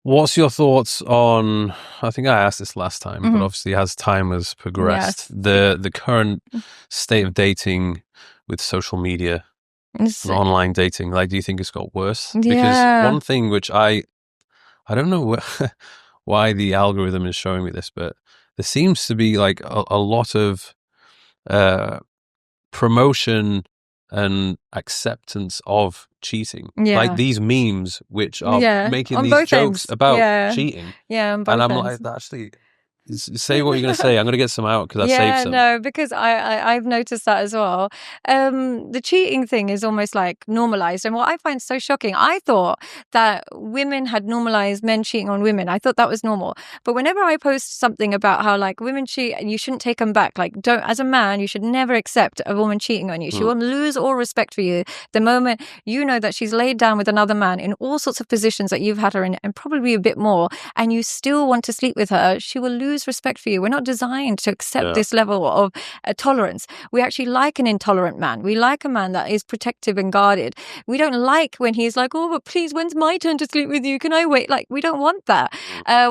What's your thoughts on, I think I asked this last time, but Mhm. obviously as time has progressed, Yes. the current state of dating with social media It's, and online dating, like, do you think it's got worse? Because yeah. one thing which I don't know why the algorithm is showing me this, but there seems to be like a lot of uh, promotion and acceptance of cheating. Like Yeah. these memes, which are Yeah. making On these both jokes ends. about Yeah. cheating. Yeah, on And both I'm ends. like, actually, say what you're going to say. I'm going to get some out because I saved Yeah, some. no, because I've noticed that as well. The cheating thing is almost like normalized, and what I find so shocking, I thought that women had normalized men cheating on women. I thought that was normal, but whenever I post something about how like women cheat and you shouldn't take them back, like don't as a man you should never accept a woman cheating on you. She will lose all respect for you the moment you know that she's laid down with another man in all sorts of positions that you've had her in, and probably a bit more, and you still want to sleep with her. She will lose respect for you. We're not designed to accept this level of tolerance. We actually like an intolerant man. We like a man that is protective and guarded. We don't like when he's like, oh, but please, when's my turn to sleep with you? Can I wait? Like, we don't want that.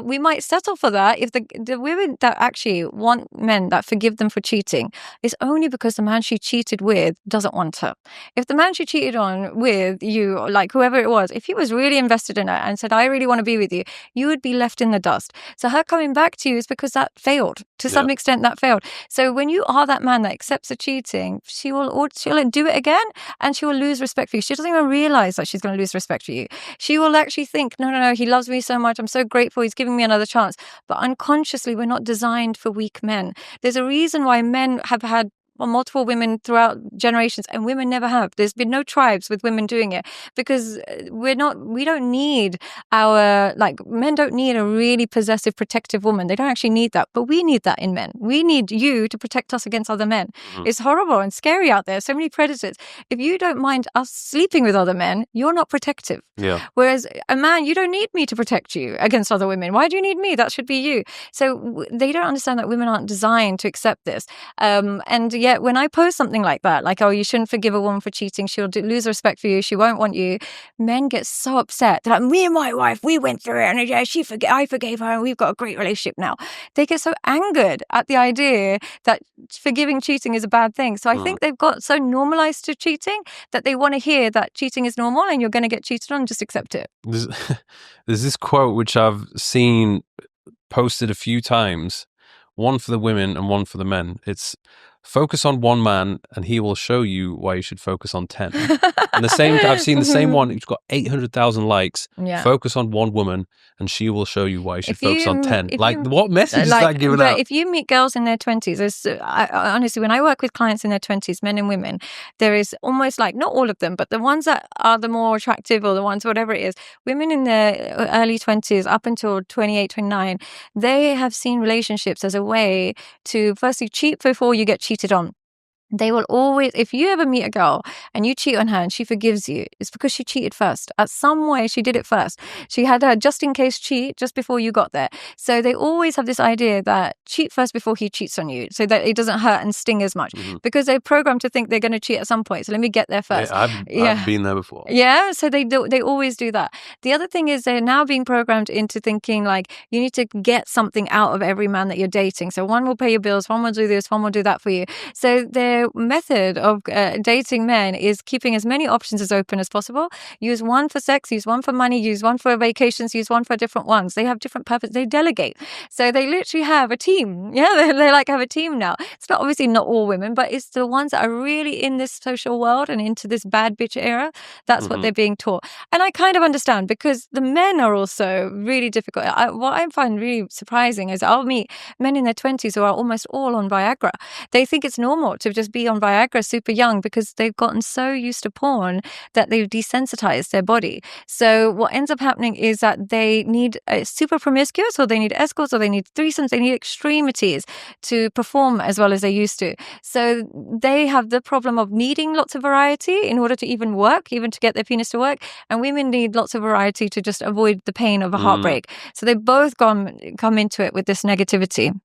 We might settle for that if the women that actually want men that forgive them for cheating is only because the man she cheated with doesn't want her. If the man she cheated on with you, like whoever it was, if he was really invested in her and said, I really want to be with you, you would be left in the dust. So her coming back to you is because that failed. To some extent, that failed. So when you are that man that accepts the cheating, she'll do it again, and she will lose respect for you. She doesn't even realize that she's going to lose respect for you. She will actually think, no, he loves me so much. I'm so grateful. He's giving me another chance. But unconsciously, we're not designed for weak men. There's a reason why men have had multiple women throughout generations, and women never have. There's been no tribes with women doing it because we don't need men don't need a really possessive, protective woman. They don't actually need that, but we need that in men. We need you to protect us against other men. It's horrible and scary out there. So many predators. If you don't mind us sleeping with other men, you're not protective. Yeah. Whereas a man, you don't need me to protect you against other women. Why do you need me? That should be you. So they don't understand that women aren't designed to accept this. And yet when I post something like that, like, oh, you shouldn't forgive a woman for cheating, she'll lose respect for you, she won't want you, men get so upset. They're like, me and my wife, we went through it, and yeah, I forgave her, and we've got a great relationship now. They get so angered at the idea that forgiving cheating is a bad thing. So I think they've got so normalized to cheating that they want to hear that cheating is normal and you're going to get cheated on, just accept it. There's this quote which I've seen posted a few times, one for the women and one for the men. It's focus on one man and he will show you why you should focus on 10. And I've seen the same one, it's got 800,000 likes. Yeah. Focus on one woman and she will show you why you should focus on 10. What message is like, that giving but out? if you meet girls in their 20s, honestly, when I work with clients in their 20s, men and women, there is almost like, not all of them, but the ones that are the more attractive, or the ones, whatever it is, women in their early 20s up until 28, 29, they have seen relationships as a way to firstly cheat before you get cheated on. They will always, if you ever meet a girl and you cheat on her and she forgives you, it's because she cheated first. At some way, she did it first. She had her just in case cheat just before you got there. So they always have this idea that cheat first before he cheats on you, so that it doesn't hurt and sting as much, because they're programmed to think they're going to cheat at some point. So let me get there first. Yeah, I've been there before. Yeah, so they always do that. The other thing is they're now being programmed into thinking like you need to get something out of every man that you're dating. So one will pay your bills, one will do this, one will do that for you. So their method of dating men is keeping as many options as open as possible. Use one for sex, use one for money, use one for vacations, use one for different ones. They have different purposes. They delegate. So they literally have a team. Yeah, they like have a team now. It's not obviously not all women, but it's the ones that are really in this social world and into this bad bitch era. That's what they're being taught. And I kind of understand, because the men are also really difficult. What I find really surprising is I'll meet men in their 20s who are almost all on Viagra. They think it's normal to just be on Viagra super young because they've gotten so used to porn that they've desensitized their body. So what ends up happening is that they need super promiscuous, or they need escorts, or they need threesomes, they need extremities to perform as well as they used to. So they have the problem of needing lots of variety in order to even work, even to get their penis to work. And women need lots of variety to just avoid the pain of a heartbreak. So they both come into it with this negativity.